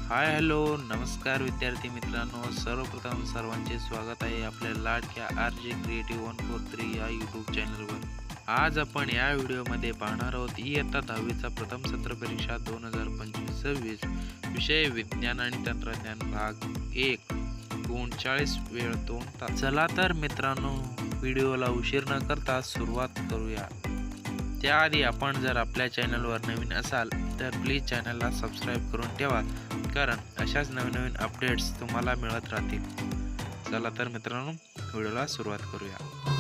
Hi hello नमस्कार विद्यार्थी मित्रांनो, सर्वप्रथम सर्वांचे स्वागत आहे आपल्या लाडक्या RJ क्रिएटिव्ह 143 या यूट्यूब चॅनलवर। आज आपण या व्हिडिओमध्ये पाहणार आहोत इयत्ता 10वीचा प्रथम सत्र परीक्षा 2025-26 विषय विज्ञान आणि तंत्रज्ञान भाग 1 गुण 40 वेळ 2 तास। चला तर मित्रांनो, व्हिडिओला उशीर न करता सुरुवात करूया। त्याआधी आपण जर आपल्या चॅनलवर नवीन असाल तर प्लीज चॅनलला सबस्क्राईब करून ठेवा, कारण अशाच नवीन अपडेट्स तुम्हाला मिळत राहतील। चला तर मित्रांनो, व्हिडिओला सुरुवात करूया।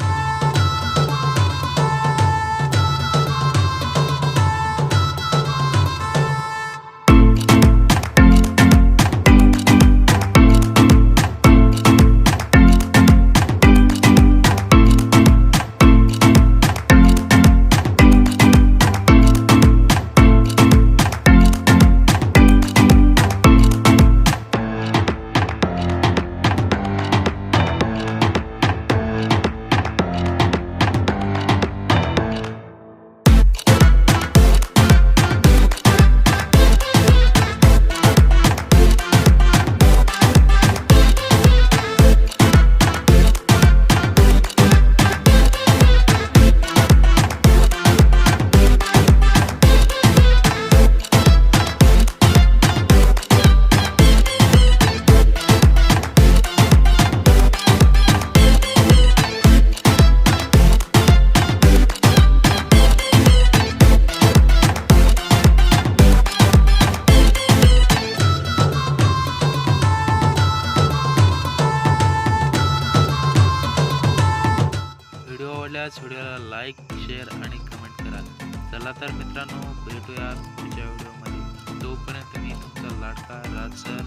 व्हिडिओला लाईक, शेअर आणि कमेंट करा। चला तर मित्रांनो, भेटूया पुढच्या व्हिडिओमध्ये। तोपर्यंत मी तुमचा लाडका राज सर